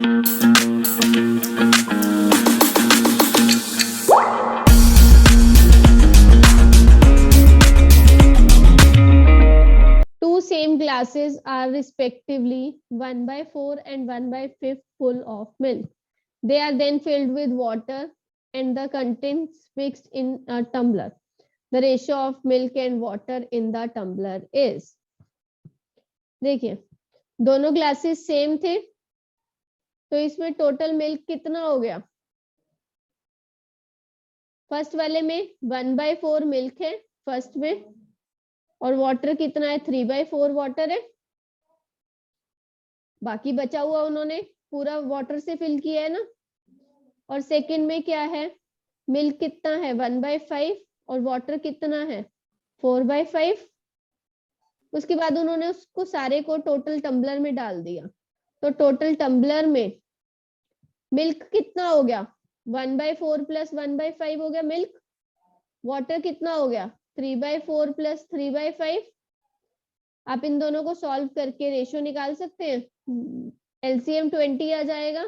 Two same glasses are respectively 1/4 and 1/5 full of milk. They are then filled with water and the contents mixed in a tumbler. The ratio of milk and water in the tumbler is, देखिए दोनों glasses same थे तो इसमें total milk कितना हो गया? First वाले में 1/4 मिल्क है फर्स्ट में, और वाटर कितना है? 3/4 वाटर है। बाकी बचा हुआ उन्होंने पूरा वाटर से फिल किया है ना। और सेकंड में क्या है? मिल्क कितना है? 1/5 और वाटर कितना है? 4/5। उसके बाद उन्होंने उसको सारे को टोटल टम्बलर में डाल दिया, तो टोटल टम्बलर में मिल्क कितना हो गया? 1/4 प्लस 1/5 हो गया मिल्क। वाटर कितना हो गया? 3/4 प्लस 3/5। आप इन दोनों को सॉल्व करके रेशियो निकाल सकते हैं। एलसीएम 20 आ जाएगा,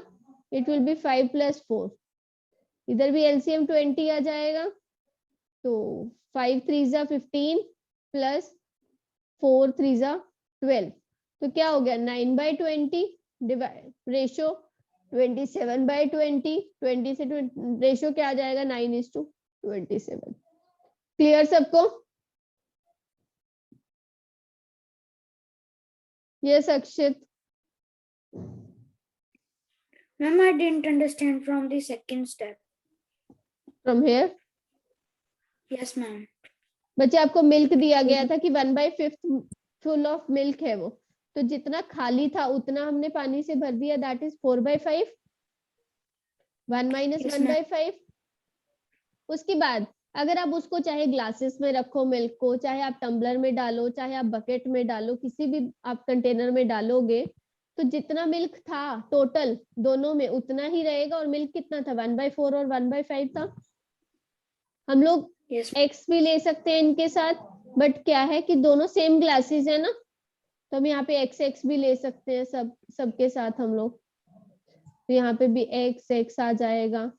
इट विल बी 5 + 4। इधर भी एलसीएम 20 आ जाएगा, तो 5 3 = 15 प्लस 4 3 = 12। तो क्या हो गया? 9/20 डिवाइड रेशियो 27/20। 20 से रेशियो क्या आ जाएगा? 9:27। क्लियर सबको? Yes Akshit. Ma'am, I didn't understand from the second step. From here Yes, ma'am. बच्चे आपको मिल्क दिया गया था कि 1/5 फुल ऑफ मिल्क है वो, तो जितना खाली था उतना हमने पानी से भर दिया, दैट इज 4/5। 1 - Yes, 1/5। उसके बाद अगर आप उसको चाहे ग्लासेस में रखो मिल्क को, चाहे आप टम्बलर में डालो, चाहे आप बकेट में डालो, किसी भी आप कंटेनर में डालोगे, तो जितना मिल्क था टोटल दोनों में उतना ही रहेगा। और मिल्क कितना था? 1/4 और 1/5 था। हम लोग yes. एक्स भी ले सकते हैं इनके साथ, बट क्या है कि दोनों सेम ग्लासेस है ना, तो हम यहाँ पे x भी ले सकते हैं सबके साथ हम लोग। तो यहाँ पे भी x आ जाएगा।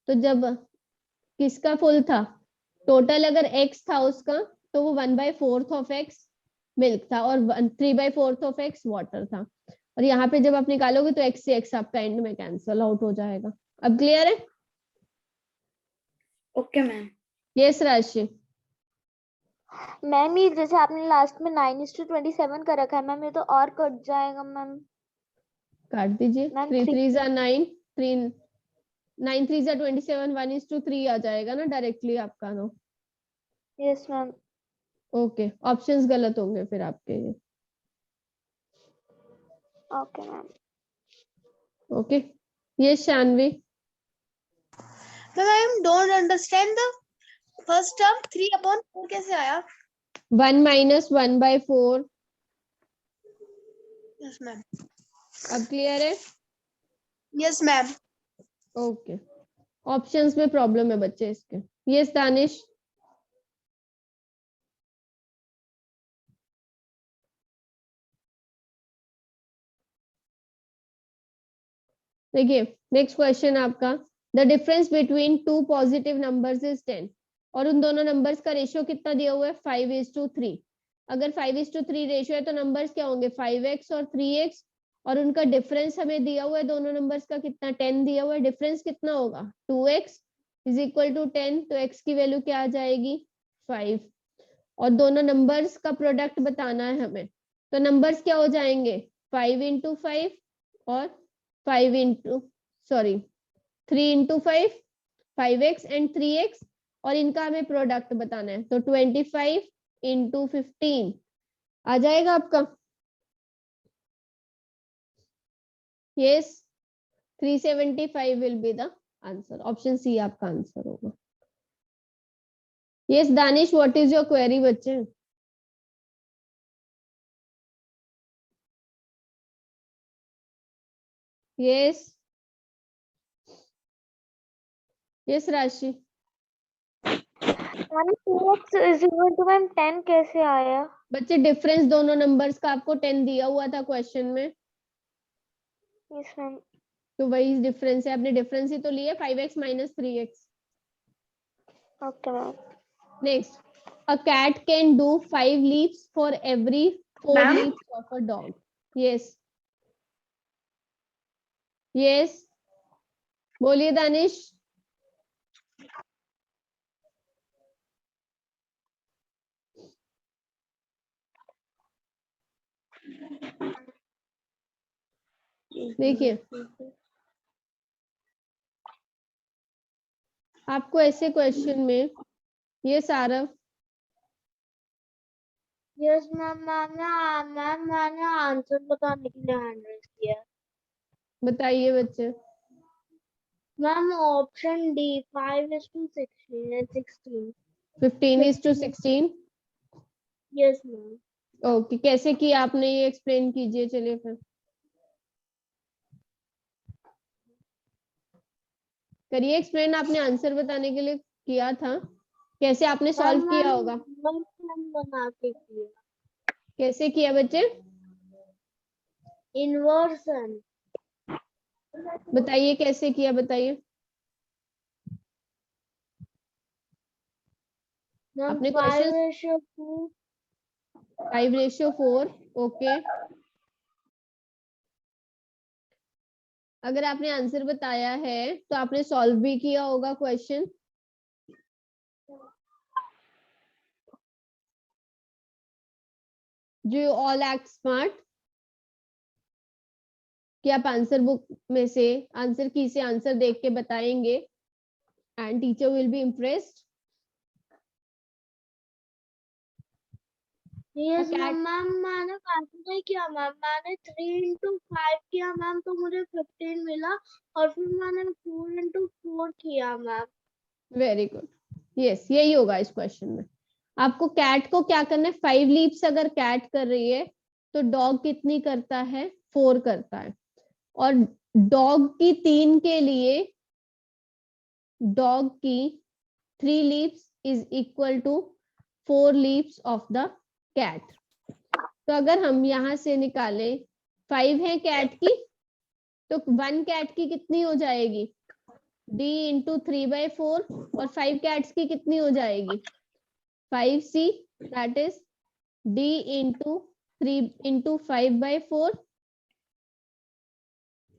तो जब किसका फुल था? टोटल अगर x था उसका, तो वो 1/4 ऑफ x मिल्क था और 3/4 ऑफ x वाटर था। और यहाँ पे जब आप निकालोगे तो x से x आपका एंड में कैंसिल आउट हो जाएगा। अब क्लियर है? Okay, ma'am. Yes Rashi. Ma'am ये जैसे आपने लास्ट में 9:27 कर रखा है मैम, ये तो और कट जाएगा मैम। काट दीजिए। मैम 3 3 3 = 9, 9 3 = 27, 1:3 आ जाएगा ना डायरेक्टली आपका। No yes ma'am. Okay, options गलत होंगे फिर आपके ये। Okay ma'am. ओके, ये Shanvi. Ma'am I don't understand the first term 3/4 कैसे आया? 1 - 1/4। Yes ma'am. अब क्लियर है? Yes ma'am. ओके, ऑप्शंस में प्रॉब्लम है बच्चे इसके। यस दानिश। देखिए नेक्स्ट क्वेश्चन आपका, the difference between two positive numbers is 10। और उन दोनों नंबर्स का रेशियो कितना दिया हुआ है? 5:3। अगर 5:3 रेशियो है तो नंबर्स क्या होंगे? 5x और 3x। और उनका डिफरेंस हमें दिया हुआ है दोनों नंबर्स का कितना? 10 दिया हुआ है। डिफरेंस कितना होगा? 2x = 10। तो x की वैल्यू क्या आ जाएगी? 5। और दोनों नंबर्स का प्रोडक्ट बताना है हमें, तो नंबर्स क्या हो जाएंगे? 5 × 5 और 3 × 5, 5x एंड 3x। और इनका हमें प्रोडक्ट बताना है, तो 25 × 15 आ जाएगा आपका। Yes, 375 will be the answer. Option C आपका आंसर होगा। Yes Danish, what is your query बच्चे? Yes yes Rashi. Ma'am 2x is equal to ma'am 10 कैसे आया? बच्चे डिफरेंस दोनों नंबर्स का आपको 10 दिया हुआ था क्वेश्चन में, यस मैम। तो वही डिफरेंस है, आपने डिफरेंस ही तो लिया 5x minus 3x। Okay ma'am. Next, a cat can do 5 leaps for every 4 Ma'am? leaps of a dog. Yes, yes, बोलिए दानिश। देखिए आपको ऐसे क्वेश्चन में ये सारा यस मैम। मैंने आंसर बताने के लिए हैंड रेज किया। बताइए बच्चे। Ma'am option D 5:16 and 16। 15:16। Yes ma'am. Okay, कैसे किया आपने ये एक्सप्लेन कीजिए, चलिए फिर करिए एक्सप्लेन। आपने आंसर बताने के लिए किया था, कैसे आपने सॉल्व किया होगा, बना के किया। कैसे किया बच्चे इन्वर्सन। बताइए कैसे किया, बताइए। मैम अपने क्वेश्चन 5:2। 5:4। ओके, अगर आपने आंसर बताया है तो आपने सॉल्व भी किया होगा question. Do you all act smart? कि आप आंसर बुक में से आंसर की से आंसर देख के बताएंगे and teacher will be impressed. Yes cat- ma'am मैंने कैलकुलेट नहीं किया मैम। मैंने 3 into 5 किया मैम तो मुझे 15 मिला और फिर मैंने 4 into 4 किया मैम। वेरी गुड, यस यही होगा इस क्वेश्चन में। आपको कैट को क्या करना है, 5 लीप्स अगर कैट कर रही है तो डॉग कितनी करता है, 4 करता है। और डॉग की 3 के लिए डॉग की 3 leaps is equal to 4 leaps of the cat. तो अगर हम यहां से निकालें 5 है कैट की, तो 1 कैट की कितनी हो जाएगी, d इंटू 3/4, और 5 कैट्स की कितनी हो जाएगी, 5c, that is d into 3 into 5/4,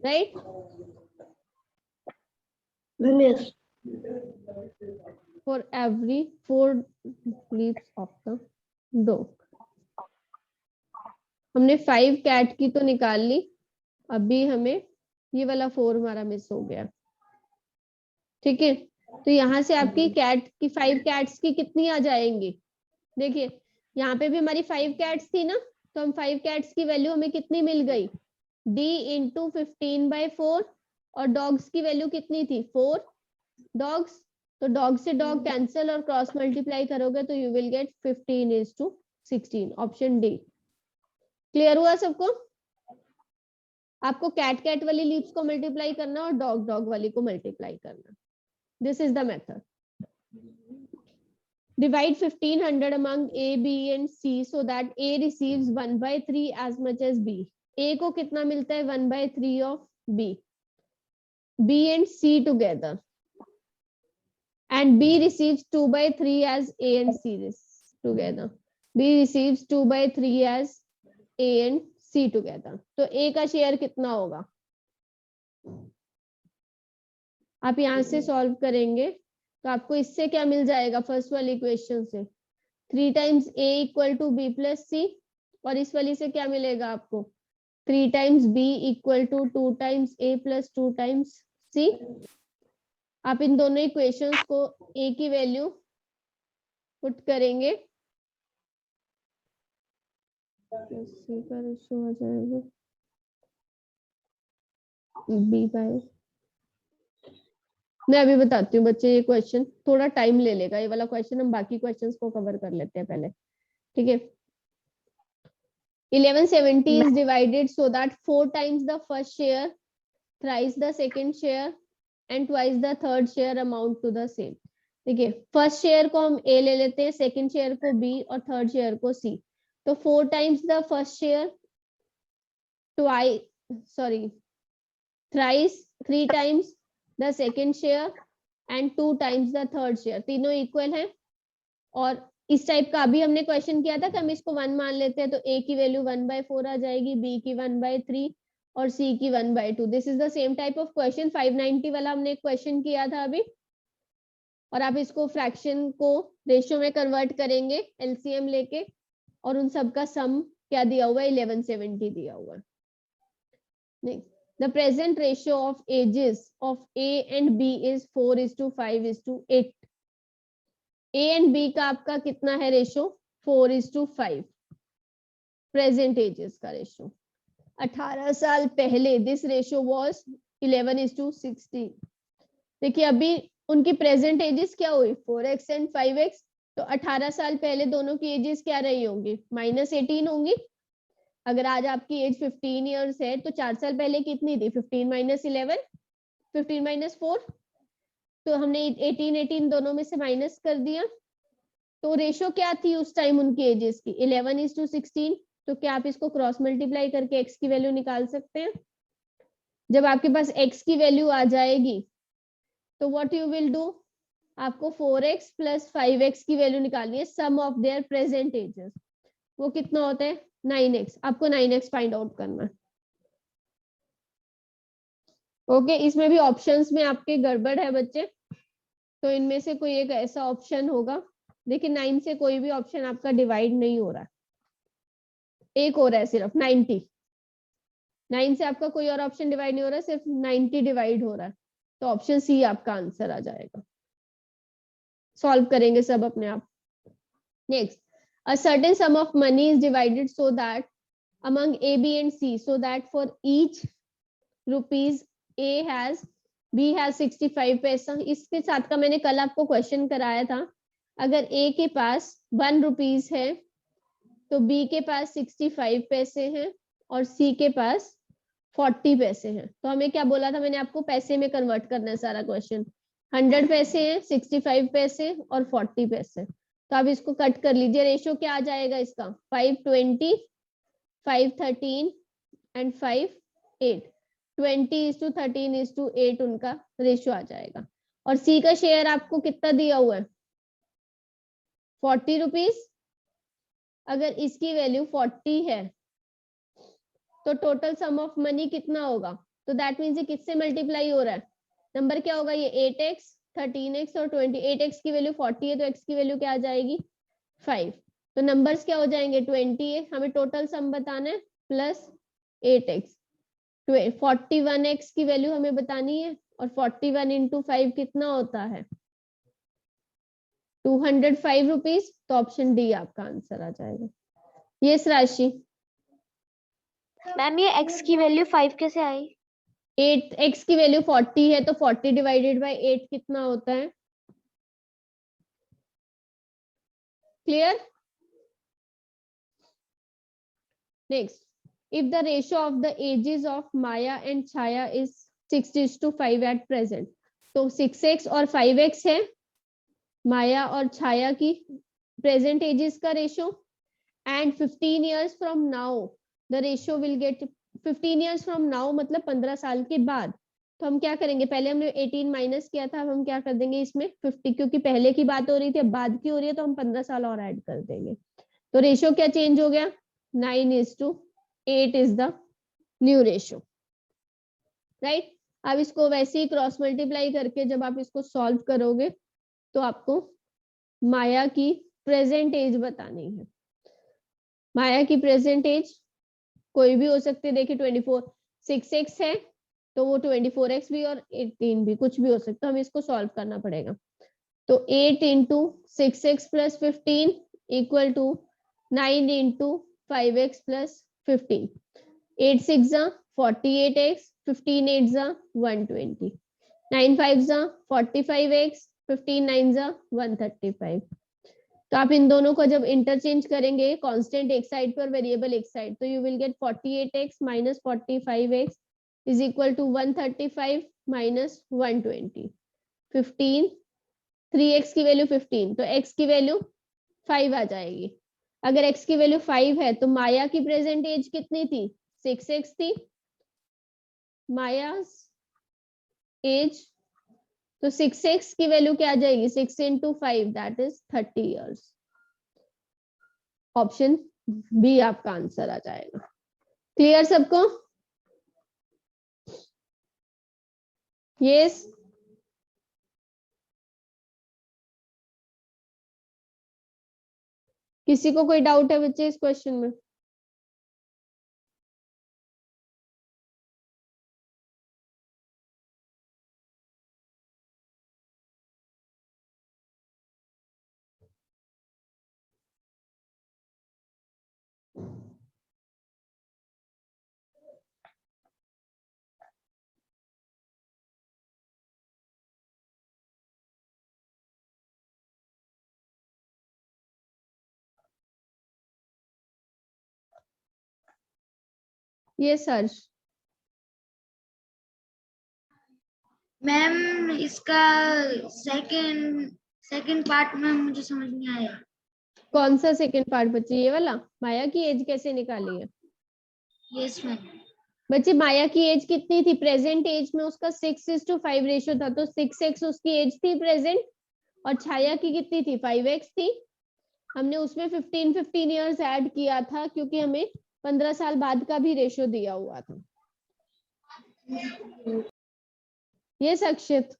right. Yes. For every 4 leaves of the dog। हमने 5 कैट की तो निकाल ली, अभी हमें ये वाला 4 हमारा मिस हो गया, ठीक है। तो यहाँ से आपकी कैट की 5 कैट्स की कितनी आ जाएंगी, देखिए यहाँ पे भी हमारी 5 कैट्स थी ना, तो हम 5 कैट्स की वैल्यू हमें कितनी मिल गई, d इंटू 15/4, और डॉग्स की वैल्यू कितनी थी, 4 डॉग्स। तो डॉग से डॉग कैंसिल और क्रॉस मल्टीप्लाई करोगे तो you will get 15:16, option D. Clear हुआ सबको? आपको कैट कैट वाली लीव्स को मल्टीप्लाई करना और डॉग डॉग वाली को मल्टीप्लाई करना। This is the method. Divide 1500 among A, B and C so that A receives 1/3 as much as B. A को कितना मिलता है, 1/3 of B. B and C together. And B receives 2/3 as A and C together. B receives 2/3 as A and C together. तो A का share कितना होगा, आप यहां से सॉल्व करेंगे तो आपको इससे क्या मिल जाएगा, फर्स्ट वाली इक्वेशन से 3 times A equal to B plus C, और इस वाली से क्या मिलेगा आपको, 3 times B equal to 2 times A plus 2 times C। आप इन दोनों इक्वेशंस को A की वैल्यू पुट करेंगे, C का रेशियो आ जाएगा B/, मैं अभी बताती हूँ बच्चे, ये क्वेश्चन थोड़ा टाइम ले लेगा, ये वाला क्वेश्चन हम बाकी क्वेश्चंस को कवर कर लेते हैं पहले, ठीक है। 1170 is divided so that 4 times the first share, thrice the second share and twice the third share amount to the same। देखिए फर्स्ट शेयर को हम ए ले लेते हैं, सेकंड शेयर को बी और थर्ड शेयर को सी। तो 4 times the first share, thrice 3 times the second share and 2 times the third share, तीनों इक्वल है। और इस टाइप का अभी हमने क्वेश्चन किया था कि हम इसको 1 मान लेते हैं, तो ए की वैल्यू 1/4 आ जाएगी, बी की 1/3 और सी की 1/2। This is the same type of question, 590 वाला हमने एक क्वेश्चन किया था अभी। और आप इसको फ्रैक्शन को रेशियो में कन्वर्ट करेंगे एलसीएम लेके, और उन सब का सम क्या दिया हुआ है, 1170 दिया हुआ है। Next, the present ratio of ages of A and B is 4:5:8। A and B का आपका कितना है रेशियो, 4:5 प्रेजेंट एजेस का रेशियो। 18 साल पहले दिस रेशियो वाज 11:16। देखिए अभी उनकी प्रेजेंट एजेस क्या हुई, 4x एंड 5x। तो 18 साल पहले दोनों की एजेस क्या रही होंगी, -18 होंगी। अगर आज आपकी एज 15 इयर्स है तो 4 साल पहले कितनी थी, 15 - 11, 15 - 4। तो हमने 18 दोनों में से माइनस कर दिया। तो रेशियो क्या थी उस टाइम उनकी एजेस की, 11:16। तो क्या आप इसको क्रॉस मल्टीप्लाई करके x की वैल्यू निकाल सकते हैं। जब आपके पास x की वैल्यू आ जाएगी तो व्हाट यू विल डू, आपको 4x + 5x की वैल्यू निकालनी है, सम ऑफ देयर प्रेजेंट एजेस। वो कितना होता है, 9x। आपको 9x फाइंड आउट करना है। ओके, इसमें भी ऑप्शंस में आपके गड़बड़ है बच्चे, तो इनमें से कोई एक ऐसा ऑप्शन होगा। देखिए 9 से कोई भी ऑप्शन आपका डिवाइड नहीं हो रहा है, एक हो रहा है सिर्फ 90। 9 से आपका कोई और ऑप्शन डिवाइड नहीं हो रहा है, सिर्फ 90 डिवाइड हो रहा है। तो ऑप्शन सी आपका आंसर आ जाएगा। सॉल्व करेंगे सब अपने आप। Next, a certain some of money is divided so that among A, B and C, so that for each rupees A has, B has 65 पैसा। इसके साथ का मैंने कल आपको क्वेश्चन कराया था। अगर A के पास 1 रुपीज है तो B के पास 65 पैसे हैं और C के पास 40 पैसे हैं। तो हमें क्या बोला था मैंने आपको, पैसे में कन्वर्ट करना है सारा क्वेश्चन। 100 पैसे हैं, 65 पैसे और 40 पैसे। तो आप इसको कट कर लीजिए, रेशियो क्या आ जाएगा इसका, 520, 513 एंड 5:8। 20:13:8 उनका रेशियो आ जाएगा। और सी का शेयर आपको कितना दिया हुआ है, 40 रुपीज। अगर इसकी वैल्यू 40 है तो टोटल सम ऑफ मनी कितना होगा, तो दैट मीन्स ये किससे मल्टीप्लाई हो रहा है, नंबर क्या होगा, ये 8x, 13x और 28x की वैल्यू 40 है तो x की वैल्यू क्या आ जाएगी, 5। तो नंबर्स क्या हो जाएंगे, 20 है, हमें टोटल सम बताना है, प्लस 8x। 41x की वैल्यू हमें बतानी है, और 41 × 5 कितना होता है, 205 रुपीज। तो ऑप्शन डी आपका आंसर आ जाएगा। यस राशि, मैम ये x की वैल्यू 5 कैसे आई? 8x की वैल्यू 40 है तो 40 डिवाइडेड बाय 8 कितना होता है, clear. Next, if the ratio of the ages of Maya and Chaya is 6:5 at present, तो 6x और 5x है माया और छाया की प्रेजेंट एजेस का ratio, and 15 years from now the ratio will get 15 years from now मतलब 15 साल के बाद। तो हम क्या करेंगे, पहले हमने 18 माइनस किया था, अब हम क्या कर देंगे इसमें 50, क्योंकि पहले की बात हो रही थी, अब बाद की हो रही है, तो हम 15 साल और ऐड कर देंगे। तो रेशियो क्या चेंज हो गया, 9:8 is the new ratio, right. अब इसको वैसे ही क्रॉस मल्टीप्लाई करके जब आप इसको सॉल्व करोगे तो आपको माया की प्रेजेंट एज बतानी है। माया की प्रेजेंट एज कोई भी हो सकती है, देखिए 24, 6x है तो वो 24x भी और 18 भी, कुछ भी हो सकता है। हमें इसको सॉल्व करना पड़ेगा। तो 8 × 6x + 15 = 9 × 5x + 15। 8 × 6 = 48x, 15 × 8 = 120, 9 × 5 = 45x, 15 × 9 = 135। तो आप इन दोनों को जब इंटरचेंज करेंगे, कांस्टेंट एक साइड पर, वेरिएबल एक साइड, तो you will get 48x - 45x = 135 - 120, 15 3x की वैल्यू 15, तो x की वैल्यू 5 आ जाएगी। अगर x की वैल्यू 5 है तो माया की प्रेजेंट एज कितनी थी? 6x थी माया एज। तो 6x की वैल्यू क्या आ जाएगी? 6 into 5 that is 30 years। Option B आपका आंसर आ जाएगा। क्लियर सबको? यस। किसी को कोई डाउट है बच्चे इस क्वेश्चन में? ये सर्च मैम इसका सेकंड पार्ट में मुझे समझ नहीं आया। कौन सा सेकंड पार्ट बच्चे? ये वाला माया की एज कैसे निकाली है? Yes ma'am. बच्चे माया की एज कितनी थी? प्रेजेंट एज में उसका 6:5 रेशियो था, तो 6x उसकी एज थी प्रेजेंट, और छाया की कितनी थी? 5x थी। हमने उसमें 15 इयर्स ऐड किया था क्योंकि हमें 15 साल बाद का भी रेशियो दिया हुआ था। ये अक्षित।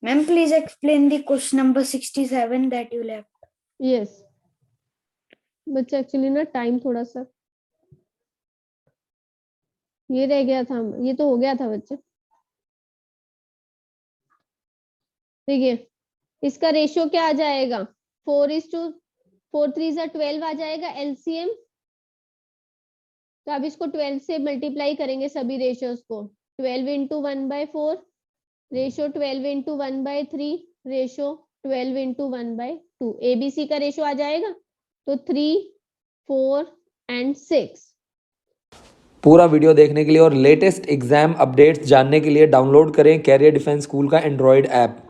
Ma'am please explain the question number 67 that you left. Yes बच्चे, एक्चुअली ना टाइम थोड़ा सा ये रह गया था, ये तो हो गया था बच्चे। देखिए इसका रेशियो क्या आ जाएगा? 4:4 3 12 आ जाएगा एलसीएम। तो अब इसको 12 से मल्टीप्लाई करेंगे सभी रेशियोज को। 12 into 1/4 ratio 12 into 1/3 ratio 12 into 1/2। ABC का रेशियो आ जाएगा तो 3 4 and 6। पूरा वीडियो देखने के लिए और लेटेस्ट एग्जाम अपडेट्स जानने के लिए डाउनलोड करें कैरियर डिफेंस स्कूल का एंड्रॉयड ऐप।